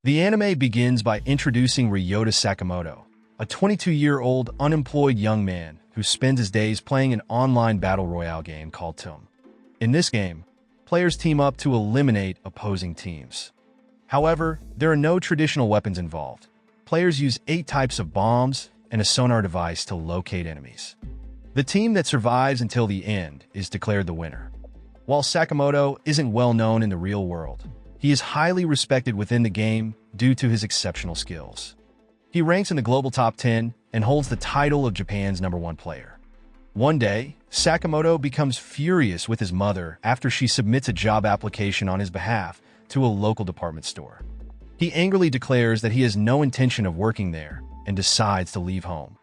The anime begins by introducing Ryota Sakamoto, a 22-year-old unemployed young man who spends his days playing an online battle royale game called Btooom. In this game, players team up to eliminate opposing teams. However, there are no traditional weapons involved. Players use 8 types of bombs and a sonar device to locate enemies. The team that survives until the end is declared the winner. While Sakamoto isn't well known in the real world, he is highly respected within the game due to his exceptional skills. He ranks in the global top 10 and holds the title of Japan's #1 player. One day, Sakamoto becomes furious with his mother after she submits a job application on his behalf to a local department store. He angrily declares that he has no intention of working there and decides to leave home.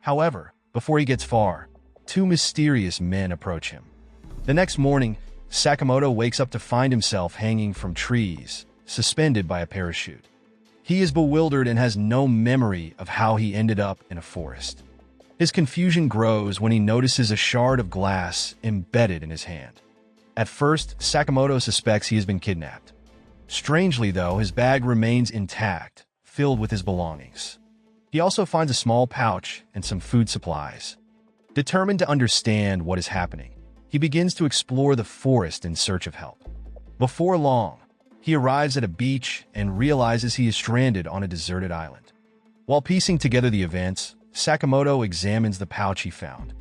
However, before he gets far, 2 mysterious men approach him. The next morning, Sakamoto wakes up to find himself hanging from trees, suspended by a parachute. He is bewildered and has no memory of how he ended up in a forest. His confusion grows when he notices a shard of glass embedded in his hand. At first, Sakamoto suspects he has been kidnapped. Strangely, though, his bag remains intact, filled with his belongings. He also finds a small pouch and some food supplies. Determined to understand what is happening, he begins to explore the forest in search of help. Before long, he arrives at a beach and realizes he is stranded on a deserted island. While piecing together the events, Sakamoto examines the pouch he found.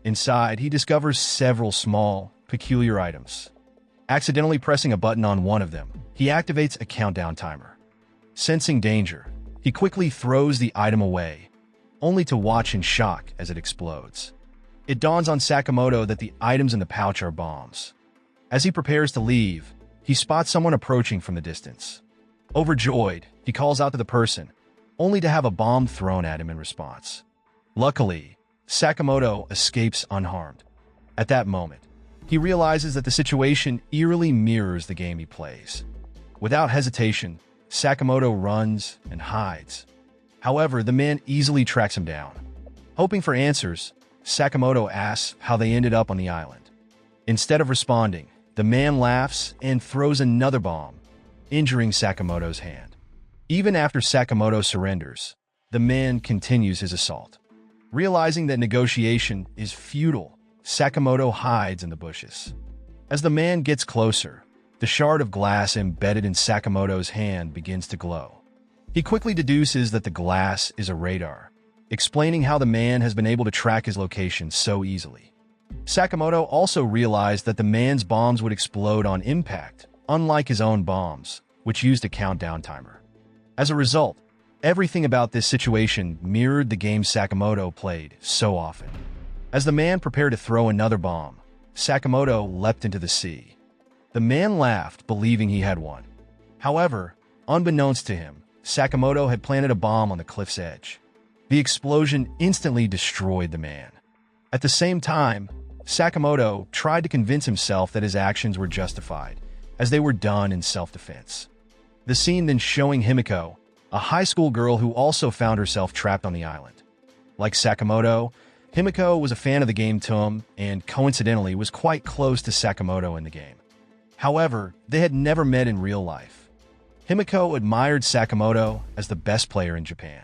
Inside, he discovers several small, peculiar items. Accidentally pressing a button on one of them, he activates a countdown timer. Sensing danger, he quickly throws the item away, only to watch in shock as it explodes. It dawns on Sakamoto that the items in the pouch are bombs. As he prepares to leave, he spots someone approaching from the distance. Overjoyed, he calls out to the person, only to have a bomb thrown at him in response. Luckily, Sakamoto escapes unharmed. At that moment, he realizes that the situation eerily mirrors the game he plays. Without hesitation, Sakamoto runs and hides. However, the man easily tracks him down. Hoping for answers, Sakamoto asks how they ended up on the island. Instead of responding, the man laughs and throws another bomb, injuring Sakamoto's hand. Even after Sakamoto surrenders, the man continues his assault. Realizing that negotiation is futile, Sakamoto hides in the bushes. As the man gets closer, the shard of glass embedded in Sakamoto's hand begins to glow. He quickly deduces that the glass is a radar, explaining how the man has been able to track his location so easily. Sakamoto also realized that the man's bombs would explode on impact, unlike his own bombs, which used a countdown timer. As a result, everything about this situation mirrored the game Sakamoto played so often. As the man prepared to throw another bomb, Sakamoto leapt into the sea. The man laughed, believing he had won. However, unbeknownst to him, Sakamoto had planted a bomb on the cliff's edge. The explosion instantly destroyed the man. At the same time, Sakamoto tried to convince himself that his actions were justified, as they were done in self-defense. The scene then showing Himiko, a high school girl who also found herself trapped on the island. Like Sakamoto, Himiko was a fan of the game Btooom and coincidentally was quite close to Sakamoto in the game. However, they had never met in real life. Himiko admired Sakamoto as the best player in Japan.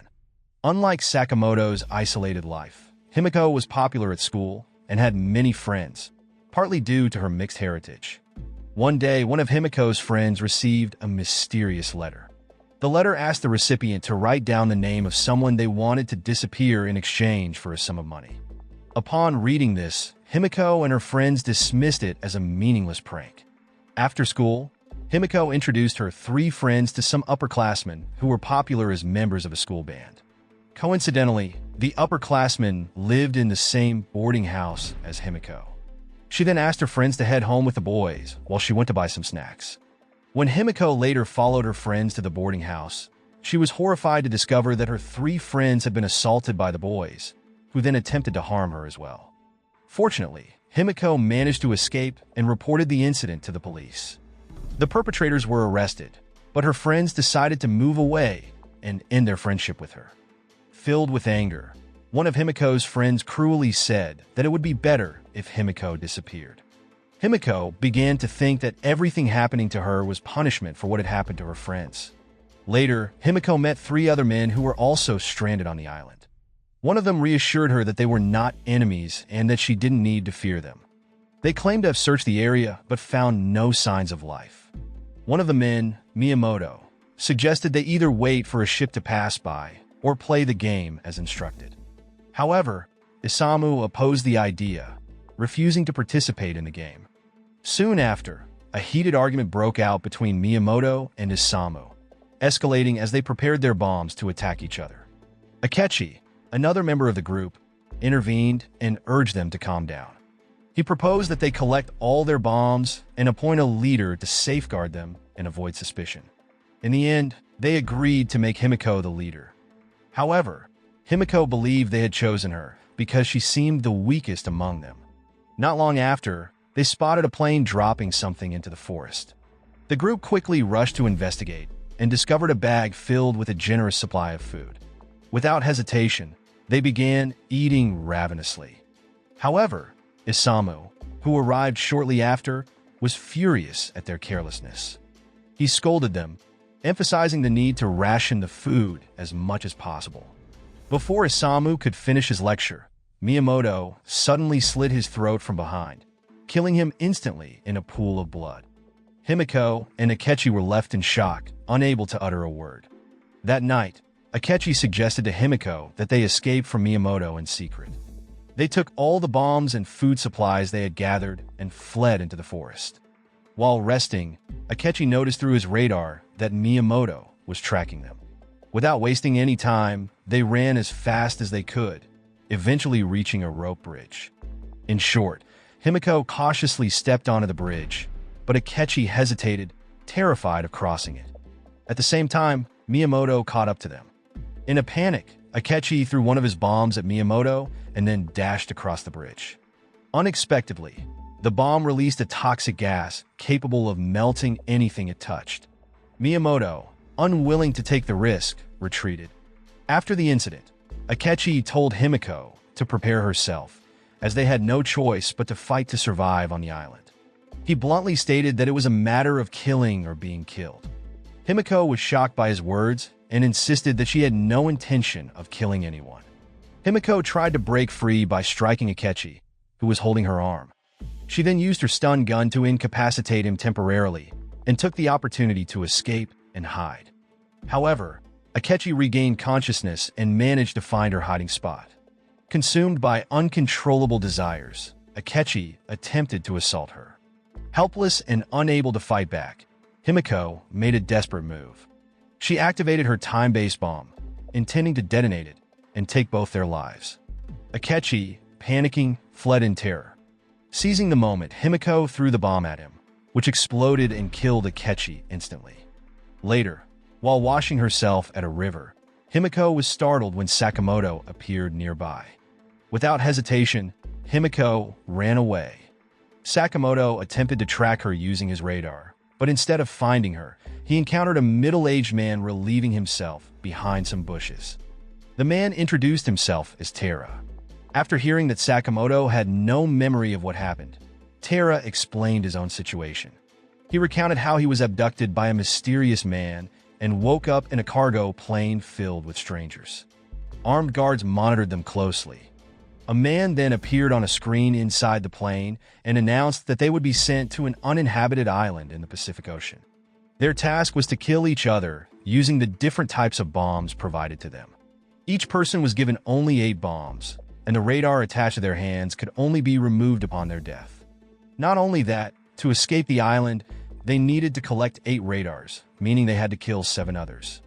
Unlike Sakamoto's isolated life, Himiko was popular at school and had many friends, partly due to her mixed heritage. One day, one of Himiko's friends received a mysterious letter. The letter asked the recipient to write down the name of someone they wanted to disappear in exchange for a sum of money. Upon reading this, Himiko and her friends dismissed it as a meaningless prank. After school, Himiko introduced her 3 friends to some upperclassmen who were popular as members of a school band. Coincidentally, the upperclassmen lived in the same boarding house as Himiko. She then asked her friends to head home with the boys while she went to buy some snacks. When Himiko later followed her friends to the boarding house, she was horrified to discover that her 3 friends had been assaulted by the boys, who then attempted to harm her as well. Fortunately, Himiko managed to escape and reported the incident to the police. The perpetrators were arrested, but her friends decided to move away and end their friendship with her. Filled with anger, one of Himiko's friends cruelly said that it would be better if Himiko disappeared. Himiko began to think that everything happening to her was punishment for what had happened to her friends. Later, Himiko met 3 other men who were also stranded on the island. One of them reassured her that they were not enemies and that she didn't need to fear them. They claimed to have searched the area but found no signs of life. One of the men, Miyamoto, suggested they either wait for a ship to pass by or play the game as instructed. However, Isamu opposed the idea, refusing to participate in the game. Soon after, a heated argument broke out between Miyamoto and Isamu, escalating as they prepared their bombs to attack each other. Akechi, another member of the group, intervened and urged them to calm down. He proposed that they collect all their bombs and appoint a leader to safeguard them and avoid suspicion. In the end, they agreed to make Himiko the leader. However, Himiko believed they had chosen her because she seemed the weakest among them. Not long after, they spotted a plane dropping something into the forest. The group quickly rushed to investigate and discovered a bag filled with a generous supply of food. Without hesitation, they began eating ravenously. However, Isamu, who arrived shortly after, was furious at their carelessness. He scolded them, emphasizing the need to ration the food as much as possible. Before Isamu could finish his lecture, Miyamoto suddenly slit his throat from behind, killing him instantly in a pool of blood. Himiko and Akechi were left in shock, unable to utter a word. That night, Akechi suggested to Himiko that they escape from Miyamoto in secret. They took all the bombs and food supplies they had gathered and fled into the forest. While resting, Akechi noticed through his radar that Miyamoto was tracking them. Without wasting any time, they ran as fast as they could, eventually reaching a rope bridge. In short, Himiko cautiously stepped onto the bridge, but Akechi hesitated, terrified of crossing it. At the same time, Miyamoto caught up to them. In a panic, Akechi threw one of his bombs at Miyamoto and then dashed across the bridge. Unexpectedly, the bomb released a toxic gas capable of melting anything it touched. Miyamoto, unwilling to take the risk, retreated. After the incident, Akechi told Himiko to prepare herself, as they had no choice but to fight to survive on the island. He bluntly stated that it was a matter of killing or being killed. Himiko was shocked by his words and insisted that she had no intention of killing anyone. Himiko tried to break free by striking Akechi, who was holding her arm. She then used her stun gun to incapacitate him temporarily and took the opportunity to escape and hide. However, Akechi regained consciousness and managed to find her hiding spot. Consumed by uncontrollable desires, Akechi attempted to assault her. Helpless and unable to fight back, Himiko made a desperate move. She activated her time-based bomb, intending to detonate it and take both their lives. Akechi, panicking, fled in terror. Seizing the moment, Himiko threw the bomb at him, which exploded and killed Akechi instantly. Later, while washing herself at a river, Himiko was startled when Sakamoto appeared nearby. Without hesitation, Himiko ran away. Sakamoto attempted to track her using his radar, but instead of finding her, he encountered a middle-aged man relieving himself behind some bushes. The man introduced himself as Tara. After hearing that Sakamoto had no memory of what happened, Tara explained his own situation. He recounted how he was abducted by a mysterious man and woke up in a cargo plane filled with strangers. Armed guards monitored them closely. A man then appeared on a screen inside the plane and announced that they would be sent to an uninhabited island in the Pacific Ocean. Their task was to kill each other using the different types of bombs provided to them. Each person was given only 8 bombs, and the radar attached to their hands could only be removed upon their death. Not only that, to escape the island, they needed to collect 8 radars, meaning they had to kill 7 others.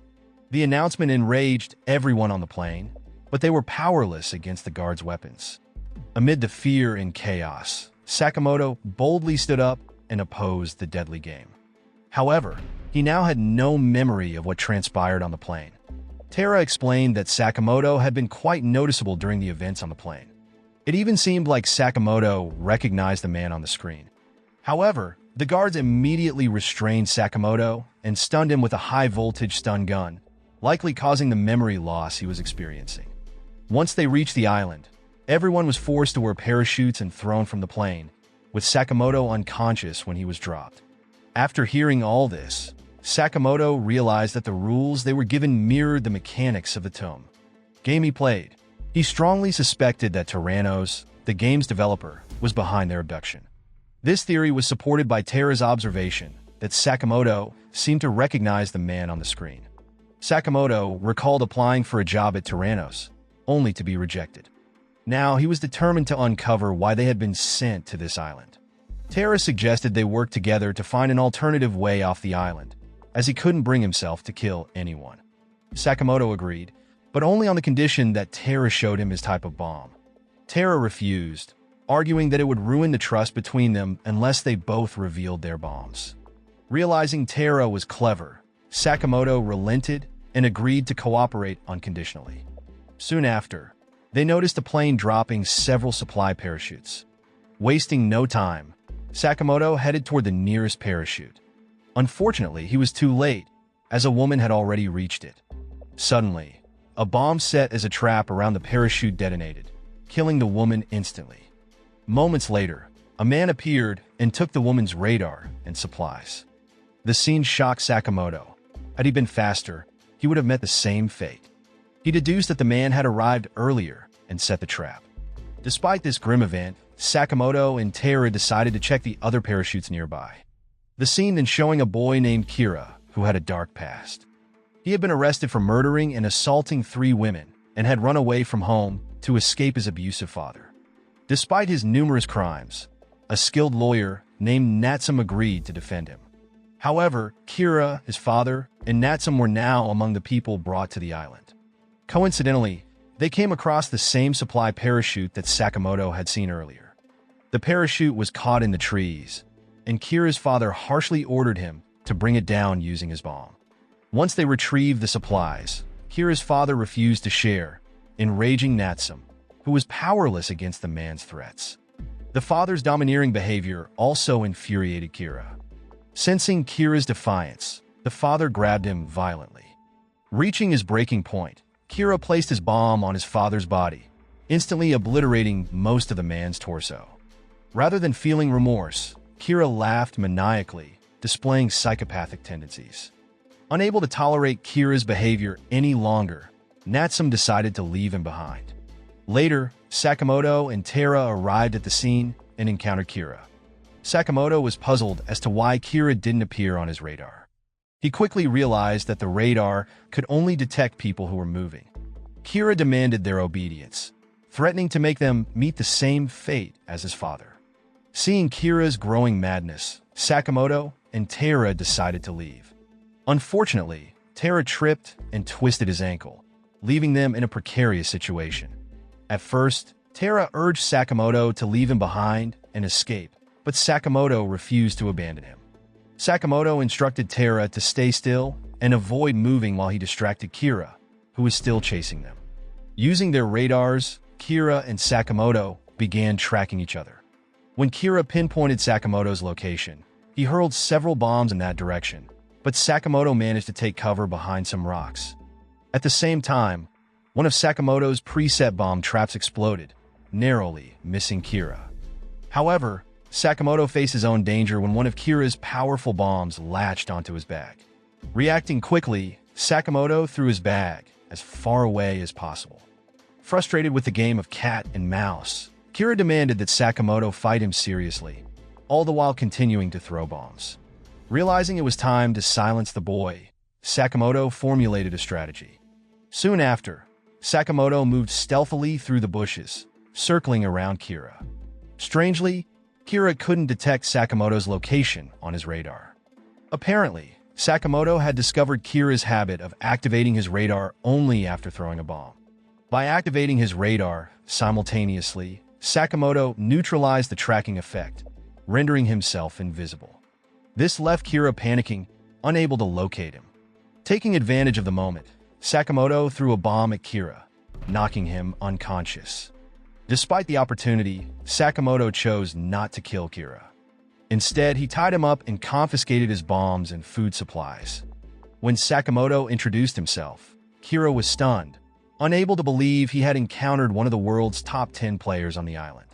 The announcement enraged everyone on the plane, but they were powerless against the guards' weapons. Amid the fear and chaos, Sakamoto boldly stood up and opposed the deadly game. However, he now had no memory of what transpired on the plane. Tara explained that Sakamoto had been quite noticeable during the events on the plane. It even seemed like Sakamoto recognized the man on the screen. However, the guards immediately restrained Sakamoto and stunned him with a high-voltage stun gun, likely causing the memory loss he was experiencing. Once they reached the island, everyone was forced to wear parachutes and thrown from the plane, with Sakamoto unconscious when he was dropped. After hearing all this, Sakamoto realized that the rules they were given mirrored the mechanics of the Btooom game he played. He strongly suspected that Tyrannos, the game's developer, was behind their abduction. This theory was supported by Terra's observation that Sakamoto seemed to recognize the man on the screen. Sakamoto recalled applying for a job at Tyrannos, only to be rejected. Now he was determined to uncover why they had been sent to this island. Terra suggested they work together to find an alternative way off the island, as he couldn't bring himself to kill anyone. Sakamoto agreed, but only on the condition that Terra showed him his type of bomb. Terra refused, arguing that it would ruin the trust between them unless they both revealed their bombs. Realizing Terra was clever, Sakamoto relented and agreed to cooperate unconditionally. Soon after, they noticed a plane dropping several supply parachutes. Wasting no time, Sakamoto headed toward the nearest parachute. Unfortunately, he was too late, as a woman had already reached it. Suddenly, a bomb set as a trap around the parachute detonated, killing the woman instantly. Moments later, a man appeared and took the woman's radar and supplies. The scene shocked Sakamoto. Had he been faster, he would have met the same fate. He deduced that the man had arrived earlier and set the trap. Despite this grim event, Sakamoto and Terra decided to check the other parachutes nearby. The scene then showing a boy named Kira, who had a dark past. He had been arrested for murdering and assaulting 3 women and had run away from home to escape his abusive father. Despite his numerous crimes, a skilled lawyer named Natsume agreed to defend him. However, Kira, his father, and Natsume were now among the people brought to the island. Coincidentally, they came across the same supply parachute that Sakamoto had seen earlier. The parachute was caught in the trees, and Kira's father harshly ordered him to bring it down using his bomb. Once they retrieved the supplies, Kira's father refused to share, enraging Natsume, who was powerless against the man's threats. The father's domineering behavior also infuriated Kira. Sensing Kira's defiance, the father grabbed him violently. Reaching his breaking point, Kira placed his bomb on his father's body, instantly obliterating most of the man's torso. Rather than feeling remorse, Kira laughed maniacally, displaying psychopathic tendencies. Unable to tolerate Kira's behavior any longer, Natsume decided to leave him behind. Later, Sakamoto and Terra arrived at the scene and encountered Kira. Sakamoto was puzzled as to why Kira didn't appear on his radar. He quickly realized that the radar could only detect people who were moving. Kira demanded their obedience, threatening to make them meet the same fate as his father. Seeing Kira's growing madness, Sakamoto and Terra decided to leave. Unfortunately, Terra tripped and twisted his ankle, leaving them in a precarious situation. At first, Terra urged Sakamoto to leave him behind and escape, but Sakamoto refused to abandon him. Sakamoto instructed Terra to stay still and avoid moving while he distracted Kira, who was still chasing them. Using their radars, Kira and Sakamoto began tracking each other. When Kira pinpointed Sakamoto's location, he hurled several bombs in that direction, but Sakamoto managed to take cover behind some rocks. At the same time, one of Sakamoto's preset bomb traps exploded, narrowly missing Kira. However, Sakamoto faced his own danger when one of Kira's powerful bombs latched onto his bag. Reacting quickly, Sakamoto threw his bag as far away as possible. Frustrated with the game of cat and mouse, Kira demanded that Sakamoto fight him seriously, all the while continuing to throw bombs. Realizing it was time to silence the boy, Sakamoto formulated a strategy. Soon after, Sakamoto moved stealthily through the bushes, circling around Kira. Strangely, Kira couldn't detect Sakamoto's location on his radar. Apparently, Sakamoto had discovered Kira's habit of activating his radar only after throwing a bomb. By activating his radar simultaneously, Sakamoto neutralized the tracking effect, rendering himself invisible. This left Kira panicking, unable to locate him. Taking advantage of the moment, Sakamoto threw a bomb at Kira, knocking him unconscious. Despite the opportunity, Sakamoto chose not to kill Kira. Instead, he tied him up and confiscated his bombs and food supplies. When Sakamoto introduced himself, Kira was stunned, unable to believe he had encountered one of the world's top 10 players on the island.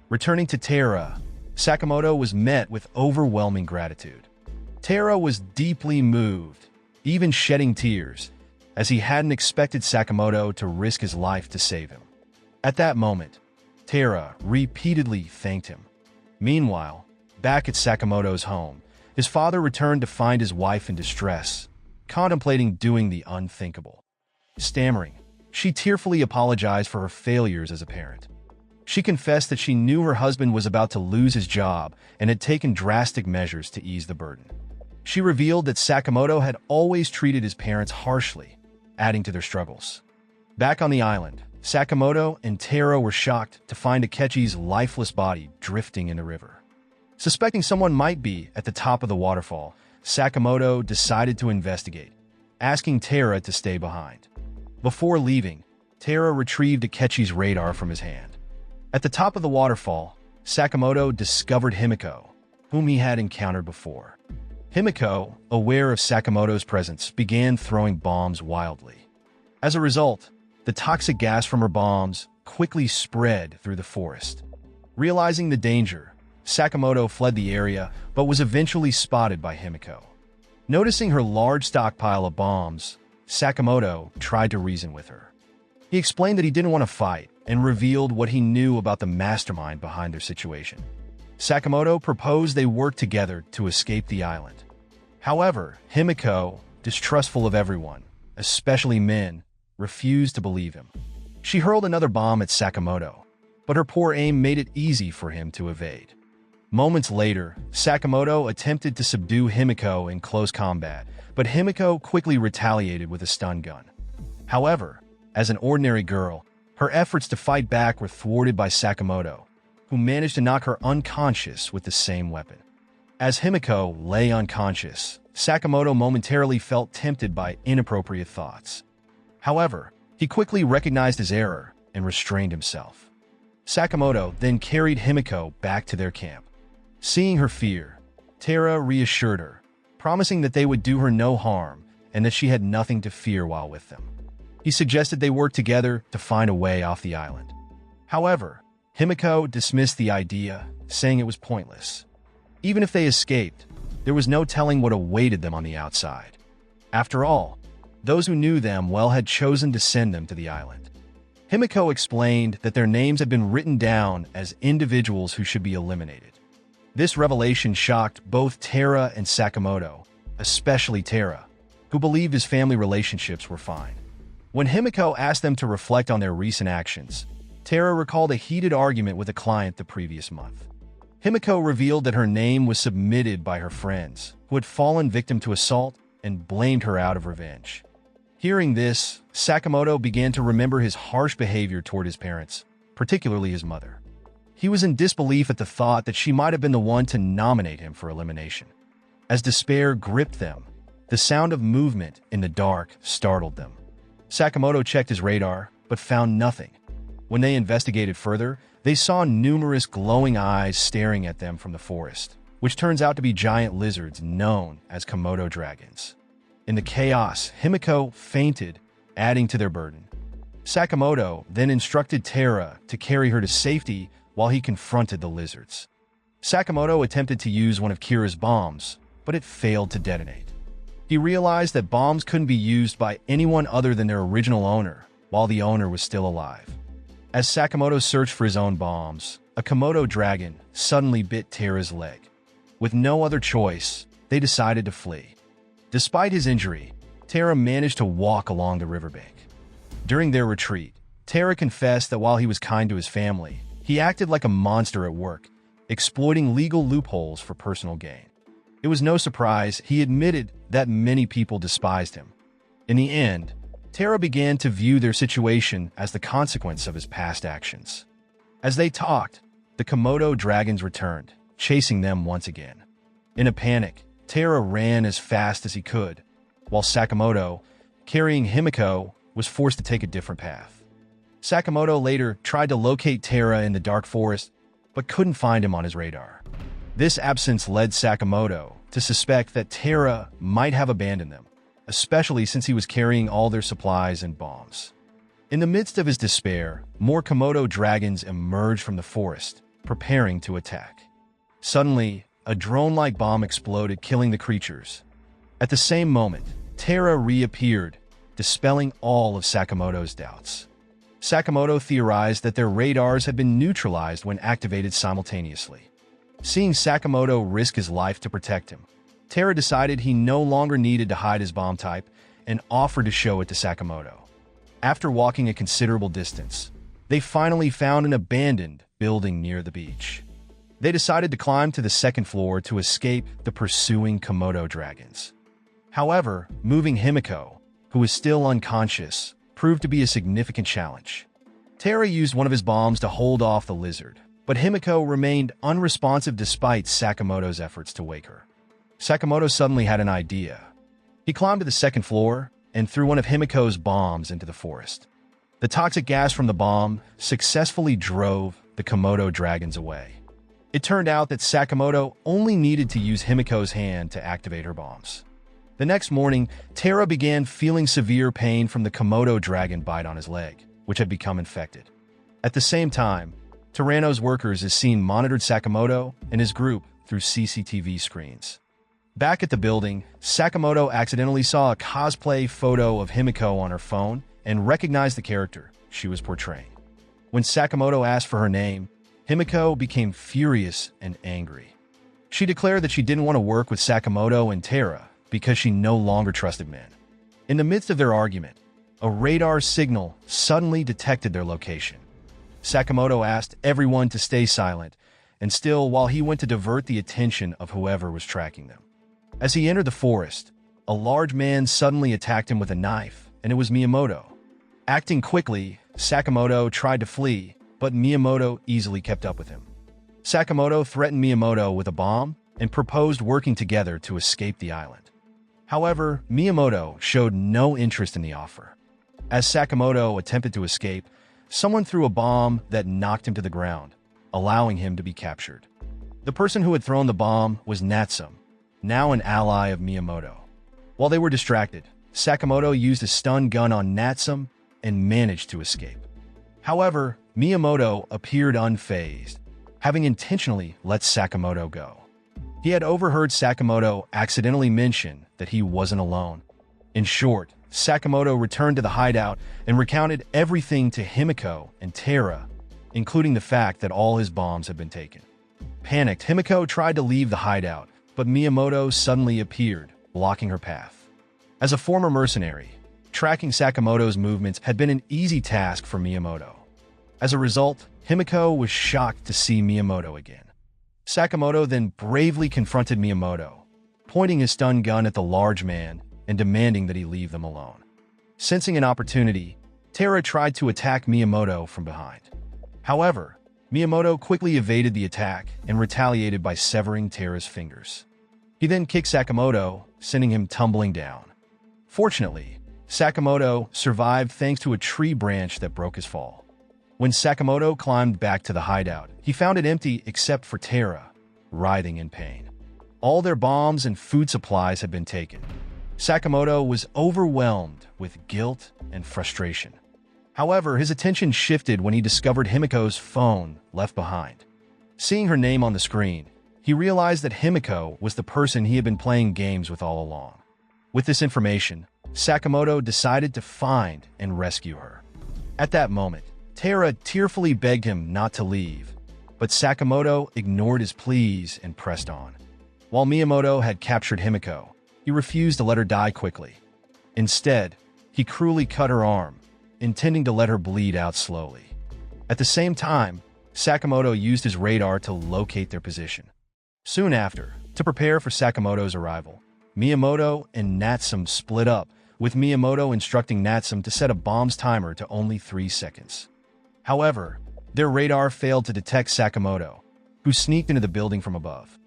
Returning to Terra, Sakamoto was met with overwhelming gratitude. Tara was deeply moved, even shedding tears, as he hadn't expected Sakamoto to risk his life to save him. At that moment, Tara repeatedly thanked him. Meanwhile, back at Sakamoto's home, his father returned to find his wife in distress, contemplating doing the unthinkable. Stammering, she tearfully apologized for her failures as a parent. She confessed that she knew her husband was about to lose his job and had taken drastic measures to ease the burden. She revealed that Sakamoto had always treated his parents harshly, adding to their struggles. Back on the island, Sakamoto and Tara were shocked to find Akechi's lifeless body drifting in the river. Suspecting someone might be at the top of the waterfall, Sakamoto decided to investigate, asking Tara to stay behind. Before leaving, Tara retrieved Akechi's radar from his hand. At the top of the waterfall, Sakamoto discovered Himiko, whom he had encountered before. Himiko, aware of Sakamoto's presence, began throwing bombs wildly. As a result, the toxic gas from her bombs quickly spread through the forest. Realizing the danger, Sakamoto fled the area but was eventually spotted by Himiko. Noticing her large stockpile of bombs, Sakamoto tried to reason with her. He explained that he didn't want to fight and revealed what he knew about the mastermind behind their situation. Sakamoto proposed they work together to escape the island. However, Himiko, distrustful of everyone, especially men, refused to believe him. She hurled another bomb at Sakamoto, but her poor aim made it easy for him to evade. Moments later, Sakamoto attempted to subdue Himiko in close combat, but Himiko quickly retaliated with a stun gun. However, as an ordinary girl, her efforts to fight back were thwarted by Sakamoto, who managed to knock her unconscious with the same weapon. As Himiko lay unconscious, Sakamoto momentarily felt tempted by inappropriate thoughts. However, he quickly recognized his error and restrained himself. Sakamoto then carried Himiko back to their camp. Seeing her fear, Tara reassured her, promising that they would do her no harm and that she had nothing to fear while with them. He suggested they work together to find a way off the island. However, Himiko dismissed the idea, saying it was pointless. Even if they escaped, there was no telling what awaited them on the outside. After all, those who knew them well had chosen to send them to the island. Himiko explained that their names had been written down as individuals who should be eliminated. This revelation shocked both Tara and Sakamoto, especially Tara, who believed his family relationships were fine. When Himiko asked them to reflect on their recent actions, Tara recalled a heated argument with a client the previous month. Himiko revealed that her name was submitted by her friends, who had fallen victim to assault and blamed her out of revenge. Hearing this, Sakamoto began to remember his harsh behavior toward his parents, particularly his mother. He was in disbelief at the thought that she might have been the one to nominate him for elimination. As despair gripped them, the sound of movement in the dark startled them. Sakamoto checked his radar, but found nothing. When they investigated further, they saw numerous glowing eyes staring at them from the forest, which turns out to be giant lizards known as Komodo dragons. In the chaos, Himiko fainted, adding to their burden. Sakamoto then instructed Tara to carry her to safety while he confronted the lizards. Sakamoto attempted to use one of Kira's bombs, but it failed to detonate. He realized that bombs couldn't be used by anyone other than their original owner, while the owner was still alive. As Sakamoto searched for his own bombs, a Komodo dragon suddenly bit Tara's leg. With no other choice, they decided to flee. Despite his injury, Tara managed to walk along the riverbank. During their retreat, Tara confessed that while he was kind to his family, he acted like a monster at work, exploiting legal loopholes for personal gain. It was no surprise he admitted that many people despised him. In the end, Tara began to view their situation as the consequence of his past actions. As they talked, the Komodo dragons returned, chasing them once again. In a panic, Tara ran as fast as he could, while Sakamoto, carrying Himiko, was forced to take a different path. Sakamoto later tried to locate Tara in the dark forest, but couldn't find him on his radar. This absence led Sakamoto to suspect that Tara might have abandoned them, especially since he was carrying all their supplies and bombs. In the midst of his despair, more Komodo dragons emerged from the forest, preparing to attack. Suddenly, a drone-like bomb exploded, killing the creatures. At the same moment, Terra reappeared, dispelling all of Sakamoto's doubts. Sakamoto theorized that their radars had been neutralized when activated simultaneously. Seeing Sakamoto risk his life to protect him, Terra decided he no longer needed to hide his bomb type and offered to show it to Sakamoto. After walking a considerable distance, they finally found an abandoned building near the beach. They decided to climb to the second floor to escape the pursuing Komodo dragons. However, moving Himiko, who was still unconscious, proved to be a significant challenge. Terra used one of his bombs to hold off the lizard, but Himiko remained unresponsive despite Sakamoto's efforts to wake her. Sakamoto suddenly had an idea. He climbed to the second floor and threw one of Himiko's bombs into the forest. The toxic gas from the bomb successfully drove the Komodo dragons away. It turned out that Sakamoto only needed to use Himiko's hand to activate her bombs. The next morning, Terra began feeling severe pain from the Komodo dragon bite on his leg, which had become infected. At the same time, Tyranno's workers as seen monitored Sakamoto and his group through CCTV screens. Back at the building, Sakamoto accidentally saw a cosplay photo of Himiko on her phone and recognized the character she was portraying. When Sakamoto asked for her name, Himiko became furious and angry. She declared that she didn't want to work with Sakamoto and Terra because she no longer trusted men. In the midst of their argument, a radar signal suddenly detected their location. Sakamoto asked everyone to stay silent, and still while he went to divert the attention of whoever was tracking them. As he entered the forest, a large man suddenly attacked him with a knife, and it was Miyamoto. Acting quickly, Sakamoto tried to flee, but Miyamoto easily kept up with him. Sakamoto threatened Miyamoto with a bomb and proposed working together to escape the island. However, Miyamoto showed no interest in the offer. As Sakamoto attempted to escape, someone threw a bomb that knocked him to the ground, allowing him to be captured. The person who had thrown the bomb was Natsume, now an ally of Miyamoto. While they were distracted, Sakamoto used a stun gun on Natsume and managed to escape. However, Miyamoto appeared unfazed, having intentionally let Sakamoto go. He had overheard Sakamoto accidentally mention that he wasn't alone. In short, Sakamoto returned to the hideout and recounted everything to Himiko and Terra, including the fact that all his bombs had been taken. Panicked, Himiko tried to leave the hideout, but Miyamoto suddenly appeared, blocking her path. As a former mercenary, tracking Sakamoto's movements had been an easy task for Miyamoto. As a result, Himiko was shocked to see Miyamoto again. Sakamoto then bravely confronted Miyamoto, pointing his stun gun at the large man and demanding that he leave them alone. Sensing an opportunity, Terra tried to attack Miyamoto from behind. However, Miyamoto quickly evaded the attack and retaliated by severing Terra's fingers. He then kicked Sakamoto, sending him tumbling down. Fortunately, Sakamoto survived thanks to a tree branch that broke his fall. When Sakamoto climbed back to the hideout, he found it empty except for Terra, writhing in pain. All their bombs and food supplies had been taken. Sakamoto was overwhelmed with guilt and frustration. However, his attention shifted when he discovered Himiko's phone left behind. Seeing her name on the screen, he realized that Himiko was the person he had been playing games with all along. With this information, Sakamoto decided to find and rescue her. At that moment, Terra tearfully begged him not to leave, but Sakamoto ignored his pleas and pressed on. While Miyamoto had captured Himiko, he refused to let her die quickly. Instead, he cruelly cut her arm, intending to let her bleed out slowly. At the same time, Sakamoto used his radar to locate their position. Soon after, to prepare for Sakamoto's arrival, Miyamoto and Natsume split up, with Miyamoto instructing Natsume to set a bomb's timer to only 3 seconds. However, their radar failed to detect Sakamoto, who sneaked into the building from above.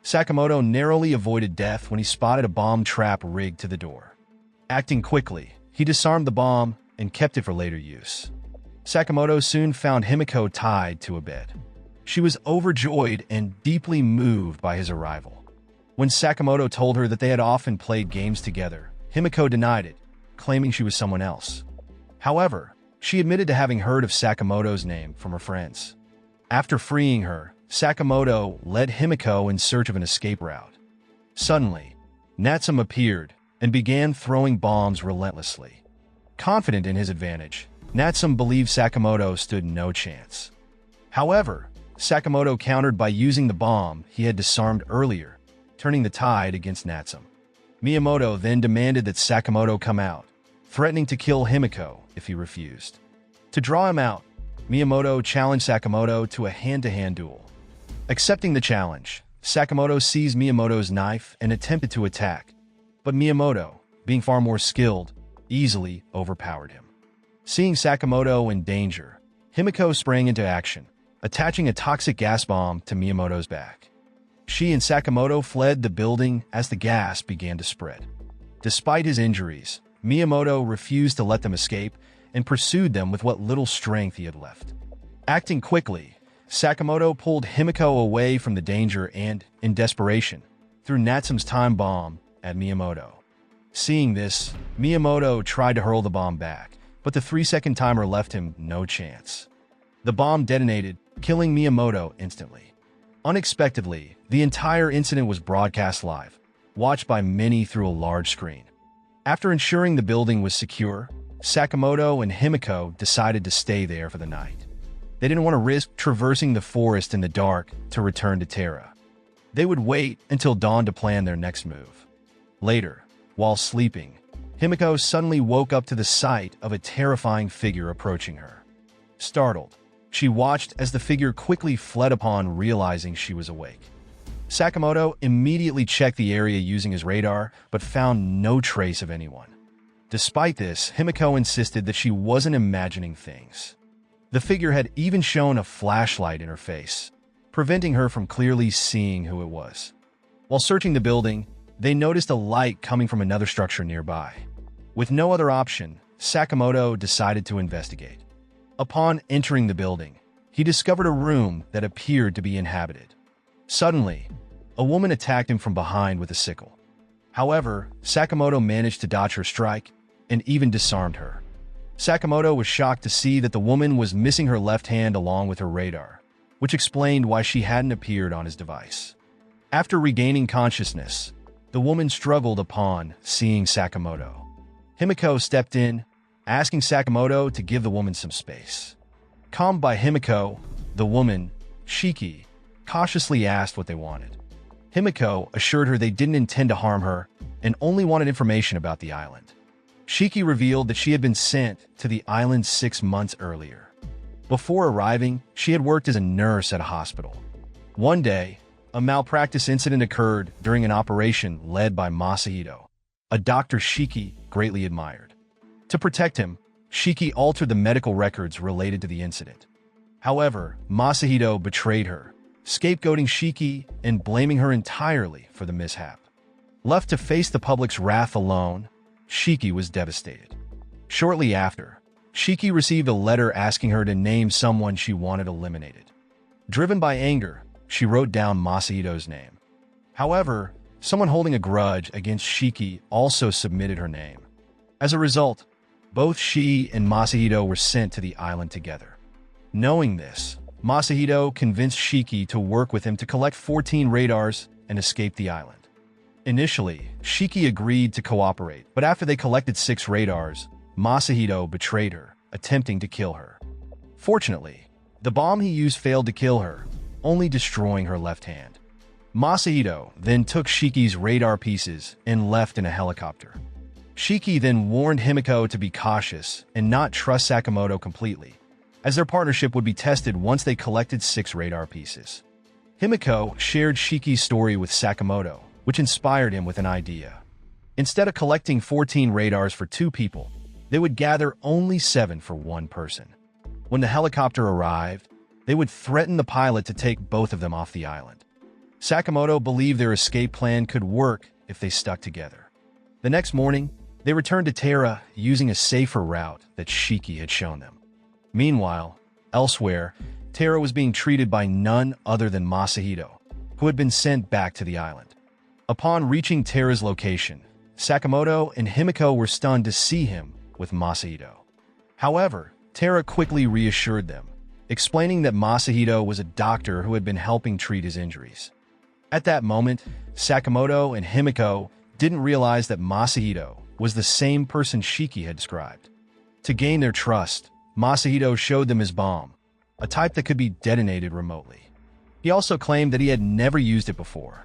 Sakamoto narrowly avoided death when he spotted a bomb trap rigged to the door. Acting quickly, he disarmed the bomb and kept it for later use. Sakamoto soon found Himiko tied to a bed. She was overjoyed and deeply moved by his arrival. When Sakamoto told her that they had often played games together, Himiko denied it, claiming she was someone else. However, she admitted to having heard of Sakamoto's name from her friends. After freeing her, Sakamoto led Himiko in search of an escape route. Suddenly, Natsume appeared and began throwing bombs relentlessly. Confident in his advantage, Natsume believed Sakamoto stood no chance. However, Sakamoto countered by using the bomb he had disarmed earlier, turning the tide against Natsume. Miyamoto then demanded that Sakamoto come out, threatening to kill Himiko if he refused. To draw him out, Miyamoto challenged Sakamoto to a hand-to-hand duel. Accepting the challenge, Sakamoto seized Miyamoto's knife and attempted to attack, but Miyamoto, being far more skilled, easily overpowered him. Seeing Sakamoto in danger, Himiko sprang into action, attaching a toxic gas bomb to Miyamoto's back. She and Sakamoto fled the building as the gas began to spread. Despite his injuries, Miyamoto refused to let them escape and pursued them with what little strength he had left. Acting quickly, Sakamoto pulled Himiko away from the danger and, in desperation, threw Natsume's time bomb at Miyamoto. Seeing this, Miyamoto tried to hurl the bomb back, but the 3-second timer left him no chance. The bomb detonated, killing Miyamoto instantly. Unexpectedly, the entire incident was broadcast live, watched by many through a large screen. After ensuring the building was secure, Sakamoto and Himiko decided to stay there for the night. They didn't want to risk traversing the forest in the dark to return to Terra. They would wait until dawn to plan their next move. Later, while sleeping, Himiko suddenly woke up to the sight of a terrifying figure approaching her. Startled, she watched as the figure quickly fled upon realizing she was awake. Sakamoto immediately checked the area using his radar, but found no trace of anyone. Despite this, Himiko insisted that she wasn't imagining things. The figure had even shown a flashlight in her face, preventing her from clearly seeing who it was. While searching the building, they noticed a light coming from another structure nearby. With no other option, Sakamoto decided to investigate. Upon entering the building, he discovered a room that appeared to be inhabited. Suddenly, a woman attacked him from behind with a sickle. However, Sakamoto managed to dodge her strike and even disarmed her. Sakamoto was shocked to see that the woman was missing her left hand along with her radar, which explained why she hadn't appeared on his device. After regaining consciousness, the woman struggled upon seeing Sakamoto. Himiko stepped in, asking Sakamoto to give the woman some space. Calmed by Himiko, the woman, Shiki, cautiously asked what they wanted. Himiko assured her they didn't intend to harm her and only wanted information about the island. Shiki revealed that she had been sent to the island 6 months earlier. Before arriving, she had worked as a nurse at a hospital. One day, a malpractice incident occurred during an operation led by Masahito, a doctor Shiki greatly admired. To protect him, Shiki altered the medical records related to the incident. However, Masahito betrayed her, scapegoating Shiki and blaming her entirely for the mishap. Left to face the public's wrath alone, Shiki was devastated. Shortly after, Shiki received a letter asking her to name someone she wanted eliminated. Driven by anger, she wrote down Masahito's name. However, someone holding a grudge against Shiki also submitted her name. As a result, both she and Masahito were sent to the island together. Knowing this, Masahito convinced Shiki to work with him to collect 14 radars and escape the island. Initially, Shiki agreed to cooperate, but after they collected 6 radars, Masahito betrayed her, attempting to kill her. Fortunately, the bomb he used failed to kill her, only destroying her left hand. Masahito then took Shiki's radar pieces and left in a helicopter. Shiki then warned Himiko to be cautious and not trust Sakamoto completely, as their partnership would be tested once they collected 6 radar pieces. Himiko shared Shiki's story with Sakamoto, which inspired him with an idea. Instead of collecting 14 radars for 2 people, they would gather only 7 for 1 person. When the helicopter arrived, they would threaten the pilot to take both of them off the island. Sakamoto believed their escape plan could work if they stuck together. The next morning, they returned to Terra using a safer route that Shiki had shown them. Meanwhile, elsewhere, Terra was being treated by none other than Masahito, who had been sent back to the island. Upon reaching Terra's location, Sakamoto and Himiko were stunned to see him with Masahito. However, Terra quickly reassured them, explaining that Masahito was a doctor who had been helping treat his injuries. At that moment, Sakamoto and Himiko didn't realize that Masahito was the same person Shiki had described. To gain their trust, Masahito showed them his bomb, a type that could be detonated remotely. He also claimed that he had never used it before.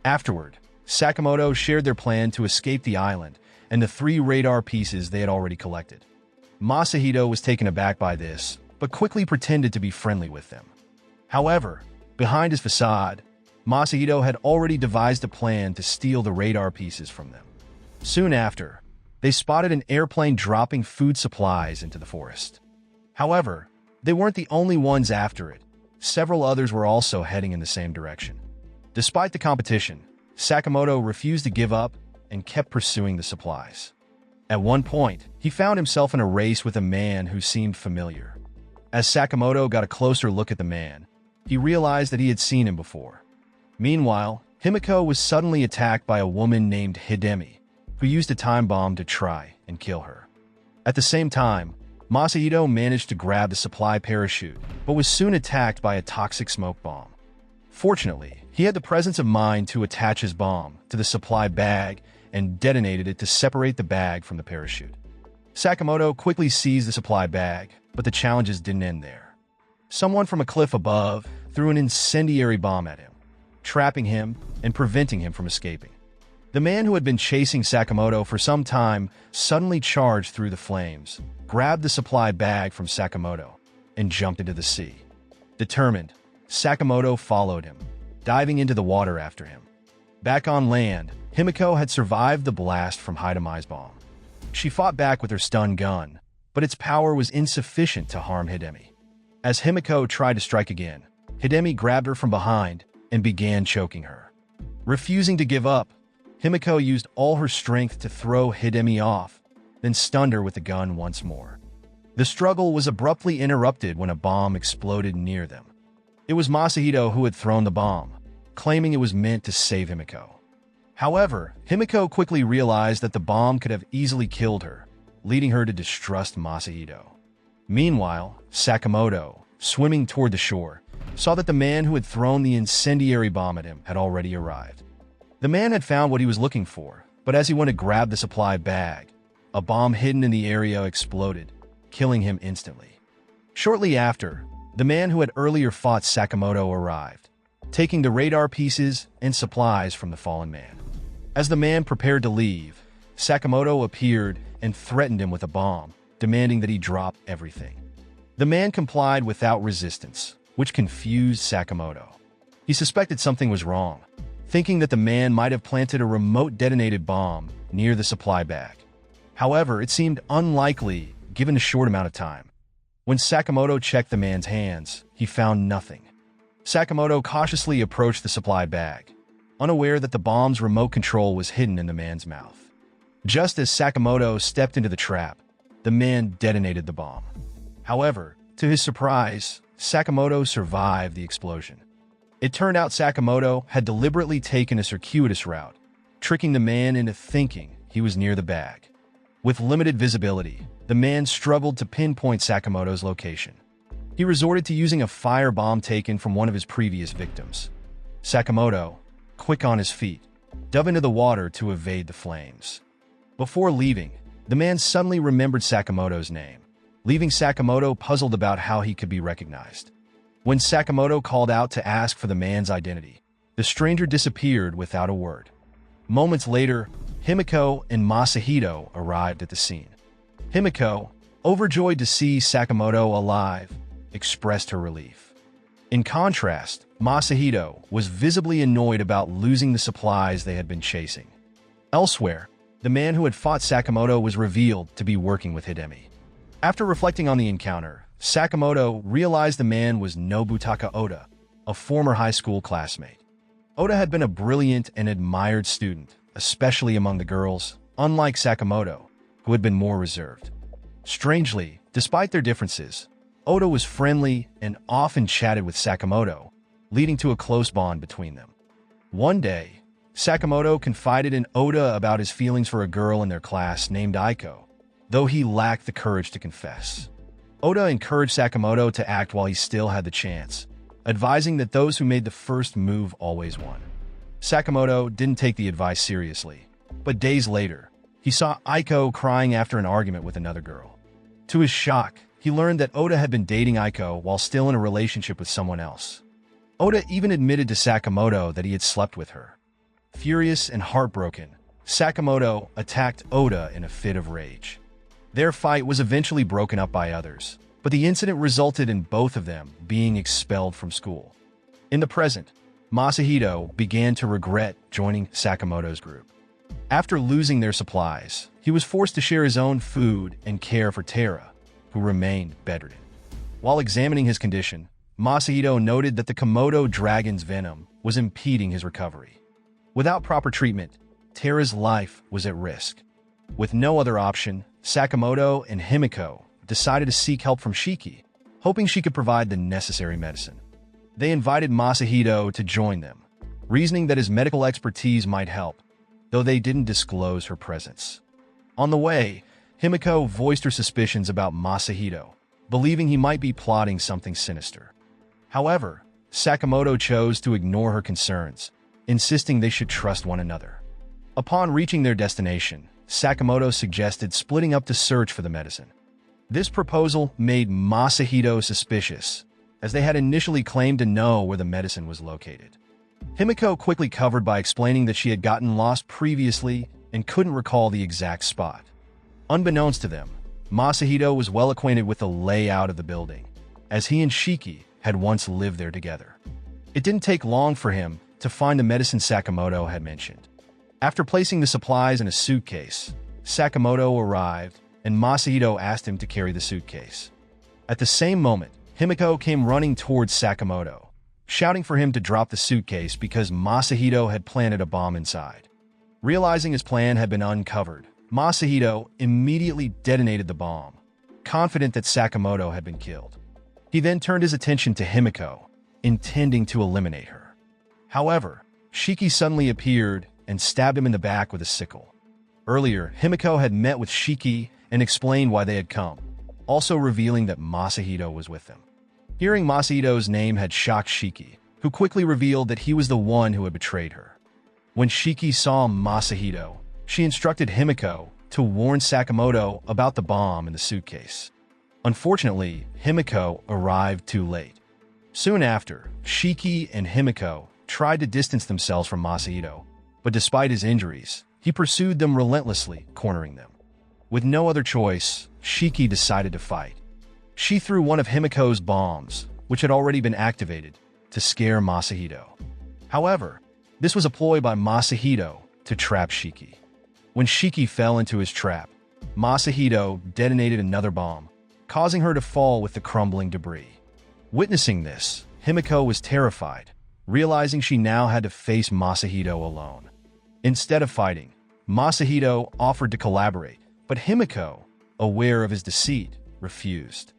Afterward, Sakamoto shared their plan to escape the island and the 3 radar pieces they had already collected. Masahito was taken aback by this, but quickly pretended to be friendly with them. However, behind his facade, Masahito had already devised a plan to steal the radar pieces from them. Soon after, they spotted an airplane dropping food supplies into the forest. However, they weren't the only ones after it. Several others were also heading in the same direction. Despite the competition, Sakamoto refused to give up and kept pursuing the supplies. At one point, he found himself in a race with a man who seemed familiar. As Sakamoto got a closer look at the man, he realized that he had seen him before. Meanwhile, Himiko was suddenly attacked by a woman named Hidemi, who used a time bomb to try and kill her. At the same time, Masahito managed to grab the supply parachute, but was soon attacked by a toxic smoke bomb. Fortunately, he had the presence of mind to attach his bomb to the supply bag and detonated it to separate the bag from the parachute. Sakamoto quickly seized the supply bag, but the challenges didn't end there. Someone from a cliff above threw an incendiary bomb at him, trapping him and preventing him from escaping. The man who had been chasing Sakamoto for some time suddenly charged through the flames, grabbed the supply bag from Sakamoto, and jumped into the sea. Determined, Sakamoto followed him, diving into the water after him. Back on land, Himiko had survived the blast from Hidemi's bomb. She fought back with her stun gun, but its power was insufficient to harm Hidemi. As Himiko tried to strike again, Hidemi grabbed her from behind and began choking her. Refusing to give up, Himiko used all her strength to throw Hidemi off, then stunned her with the gun once more. The struggle was abruptly interrupted when a bomb exploded near them. It was Masahito who had thrown the bomb, claiming it was meant to save Himiko. However, Himiko quickly realized that the bomb could have easily killed her, leading her to distrust Masahito. Meanwhile, Sakamoto, swimming toward the shore, saw that the man who had thrown the incendiary bomb at him had already arrived. The man had found what he was looking for, but as he went to grab the supply bag, a bomb hidden in the area exploded, killing him instantly. Shortly after, the man who had earlier fought Sakamoto arrived, taking the radar pieces and supplies from the fallen man. As the man prepared to leave, Sakamoto appeared and threatened him with a bomb, demanding that he drop everything. The man complied without resistance, which confused Sakamoto. He suspected something was wrong, thinking that the man might have planted a remote detonated bomb near the supply bag. However, it seemed unlikely given a short amount of time. When Sakamoto checked the man's hands, he found nothing. Sakamoto cautiously approached the supply bag, unaware that the bomb's remote control was hidden in the man's mouth. Just as Sakamoto stepped into the trap, the man detonated the bomb. However, to his surprise, Sakamoto survived the explosion. It turned out Sakamoto had deliberately taken a circuitous route, tricking the man into thinking he was near the bag. With limited visibility, the man struggled to pinpoint Sakamoto's location. He resorted to using a firebomb taken from one of his previous victims. Sakamoto, quick on his feet, dove into the water to evade the flames. Before leaving, the man suddenly remembered Sakamoto's name, leaving Sakamoto puzzled about how he could be recognized. When Sakamoto called out to ask for the man's identity, the stranger disappeared without a word. Moments later, Himiko and Masahito arrived at the scene. Himiko, overjoyed to see Sakamoto alive, expressed her relief. In contrast, Masahito was visibly annoyed about losing the supplies they had been chasing. Elsewhere, the man who had fought Sakamoto was revealed to be working with Hidemi. After reflecting on the encounter, Sakamoto realized the man was Nobutaka Oda, a former high school classmate. Oda had been a brilliant and admired student, especially among the girls, unlike Sakamoto, who had been more reserved. Strangely, despite their differences, Oda was friendly and often chatted with Sakamoto, leading to a close bond between them. One day, Sakamoto confided in Oda about his feelings for a girl in their class named Aiko, though he lacked the courage to confess. Oda encouraged Sakamoto to act while he still had the chance, advising that those who made the first move always won. Sakamoto didn't take the advice seriously, but days later, he saw Aiko crying after an argument with another girl. To his shock, he learned that Oda had been dating Aiko while still in a relationship with someone else. Oda even admitted to Sakamoto that he had slept with her. Furious and heartbroken, Sakamoto attacked Oda in a fit of rage. Their fight was eventually broken up by others, but the incident resulted in both of them being expelled from school. In the present, Masahito began to regret joining Sakamoto's group. After losing their supplies, he was forced to share his own food and care for Tara, who remained bedridden. While examining his condition, Masahito noted that the Komodo dragon's venom was impeding his recovery. Without proper treatment, Tara's life was at risk. With no other option, Sakamoto and Himiko decided to seek help from Shiki, hoping she could provide the necessary medicine. They invited Masahito to join them, reasoning that his medical expertise might help, though they didn't disclose her presence. On the way, Himiko voiced her suspicions about Masahito, believing he might be plotting something sinister. However, Sakamoto chose to ignore her concerns, insisting they should trust one another. Upon reaching their destination, Sakamoto suggested splitting up to search for the medicine. This proposal made Masahito suspicious, as they had initially claimed to know where the medicine was located. Himiko quickly covered by explaining that she had gotten lost previously and couldn't recall the exact spot. Unbeknownst to them, Masahito was well acquainted with the layout of the building, as he and Shiki had once lived there together. It didn't take long for him to find the medicine Sakamoto had mentioned. After placing the supplies in a suitcase, Sakamoto arrived, and Masahito asked him to carry the suitcase. At the same moment, Himiko came running towards Sakamoto, shouting for him to drop the suitcase because Masahito had planted a bomb inside. Realizing his plan had been uncovered, Masahito immediately detonated the bomb, confident that Sakamoto had been killed. He then turned his attention to Himiko, intending to eliminate her. However, Shiki suddenly appeared and stabbed him in the back with a sickle. Earlier, Himiko had met with Shiki and explained why they had come, also revealing that Masahito was with them. Hearing Masahito's name had shocked Shiki, who quickly revealed that he was the one who had betrayed her. When Shiki saw Masahito, she instructed Himiko to warn Sakamoto about the bomb in the suitcase. Unfortunately, Himiko arrived too late. Soon after, Shiki and Himiko tried to distance themselves from Masahito, but despite his injuries, he pursued them relentlessly, cornering them. With no other choice, Shiki decided to fight. She threw one of Himiko's bombs, which had already been activated, to scare Masahito. However, this was a ploy by Masahito to trap Shiki. When Shiki fell into his trap, Masahito detonated another bomb, causing her to fall with the crumbling debris. Witnessing this, Himiko was terrified, realizing she now had to face Masahito alone. Instead of fighting, Masahito offered to collaborate, but Himiko, aware of his deceit, refused.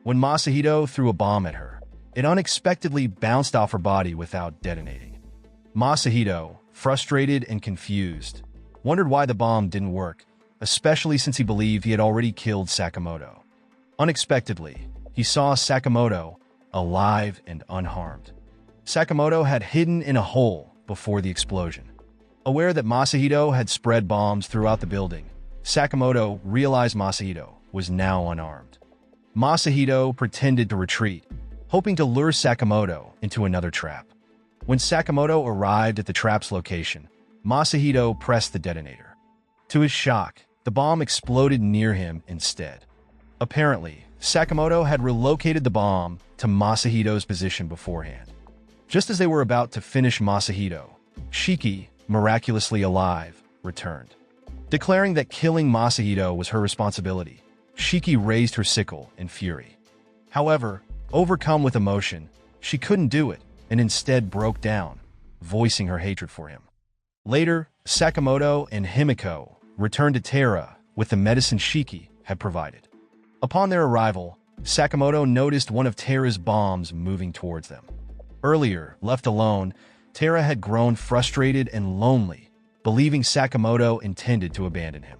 When Masahito threw a bomb at her, it unexpectedly bounced off her body without detonating. Masahito, frustrated and confused, wondered why the bomb didn't work, especially since he believed he had already killed Sakamoto. Unexpectedly, he saw Sakamoto alive and unharmed. Sakamoto had hidden in a hole before the explosion. Aware that Masahito had spread bombs throughout the building, Sakamoto realized Masahito was now unarmed. Masahito pretended to retreat, hoping to lure Sakamoto into another trap. When Sakamoto arrived at the trap's location, Masahito pressed the detonator. To his shock, the bomb exploded near him instead. Apparently, Sakamoto had relocated the bomb to Masahito's position beforehand. Just as they were about to finish Masahito, Shiki, miraculously alive, returned. Declaring that killing Masahito was her responsibility, Shiki raised her sickle in fury. However, overcome with emotion, she couldn't do it and instead broke down, voicing her hatred for him. Later, Sakamoto and Himiko returned to Tara with the medicine Shiki had provided. Upon their arrival, Sakamoto noticed one of Tara's bombs moving towards them. Earlier, left alone, Tara had grown frustrated and lonely, believing Sakamoto intended to abandon him.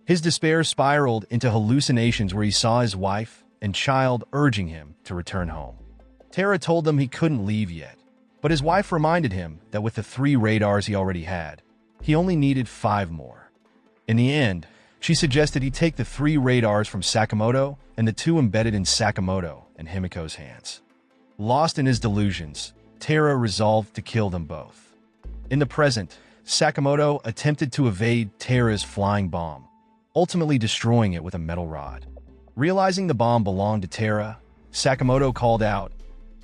His despair spiraled into hallucinations where he saw his wife, and child urging him to return home. Tara told them he couldn't leave yet, but his wife reminded him that with the 3 radars he already had, he only needed 5 more. In the end, she suggested he take the 3 radars from Sakamoto and the 2 embedded in Sakamoto and Himiko's hands. Lost in his delusions, Tara resolved to kill them both. In the present, Sakamoto attempted to evade Tara's flying bomb, ultimately destroying it with a metal rod. Realizing the bomb belonged to Tara, Sakamoto called out,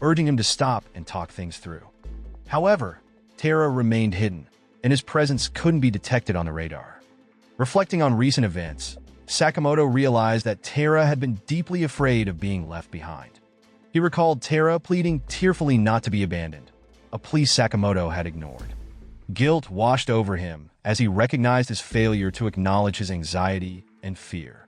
urging him to stop and talk things through. However, Tara remained hidden, and his presence couldn't be detected on the radar. Reflecting on recent events, Sakamoto realized that Tara had been deeply afraid of being left behind. He recalled Tara pleading tearfully not to be abandoned, a plea Sakamoto had ignored. Guilt washed over him as he recognized his failure to acknowledge his anxiety and fear.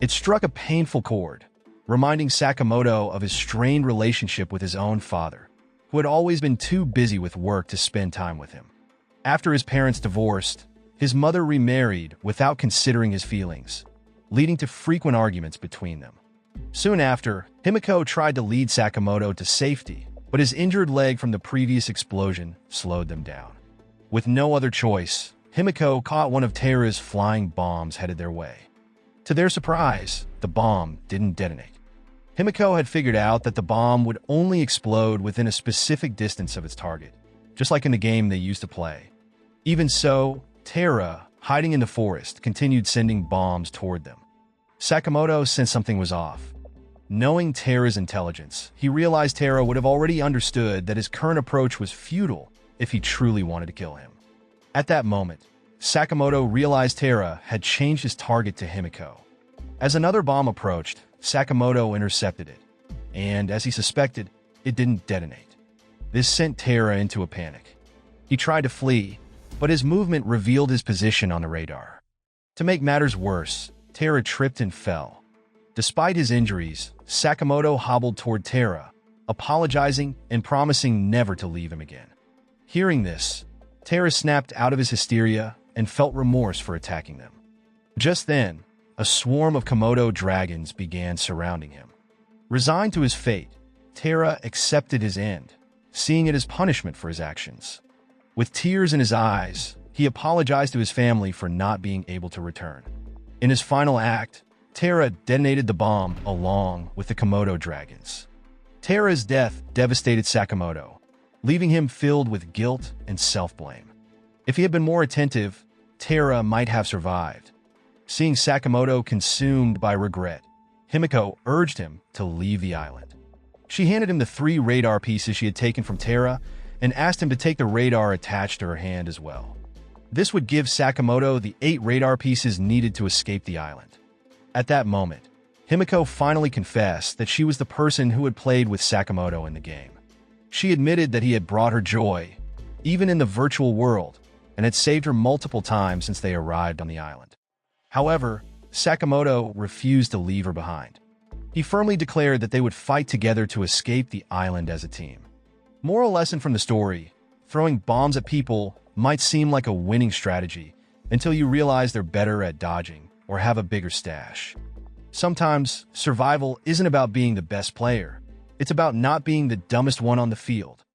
It struck a painful chord, reminding Sakamoto of his strained relationship with his own father, who had always been too busy with work to spend time with him. After his parents divorced, his mother remarried without considering his feelings, leading to frequent arguments between them. Soon after, Himiko tried to lead Sakamoto to safety, but his injured leg from the previous explosion slowed them down. With no other choice, Himiko caught one of Tara's flying bombs headed their way. To their surprise, the bomb didn't detonate. Himiko had figured out that the bomb would only explode within a specific distance of its target, just like in the game they used to play. Even so, Tara, hiding in the forest, continued sending bombs toward them. Sakamoto sensed something was off. Knowing Tara's intelligence, he realized Tara would have already understood that his current approach was futile if he truly wanted to kill him. At that moment, Sakamoto realized Tara had changed his target to Himiko. As another bomb approached, Sakamoto intercepted it, and as he suspected, it didn't detonate. This sent Tara into a panic. He tried to flee, but his movement revealed his position on the radar. To make matters worse, Tara tripped and fell. Despite his injuries, Sakamoto hobbled toward Tara, apologizing and promising never to leave him again. Hearing this, Tara snapped out of his hysteria and felt remorse for attacking them. Just then, a swarm of Komodo dragons began surrounding him. Resigned to his fate, Tara accepted his end, seeing it as punishment for his actions. With tears in his eyes, he apologized to his family for not being able to return. In his final act, Tara detonated the bomb along with the Komodo dragons. Tara's death devastated Sakamoto, leaving him filled with guilt and self-blame. If he had been more attentive, Tara might have survived. Seeing Sakamoto consumed by regret, Himiko urged him to leave the island. She handed him the 3 radar pieces she had taken from Tara and asked him to take the radar attached to her hand as well. This would give Sakamoto the 8 radar pieces needed to escape the island. At that moment, Himiko finally confessed that she was the person who had played with Sakamoto in the game. She admitted that he had brought her joy, even in the virtual world, and had saved her multiple times since they arrived on the island. However, Sakamoto refused to leave her behind. He firmly declared that they would fight together to escape the island as a team. Moral lesson from the story: throwing bombs at people might seem like a winning strategy until you realize they're better at dodging or have a bigger stash. Sometimes, survival isn't about being the best player. It's about not being the dumbest one on the field.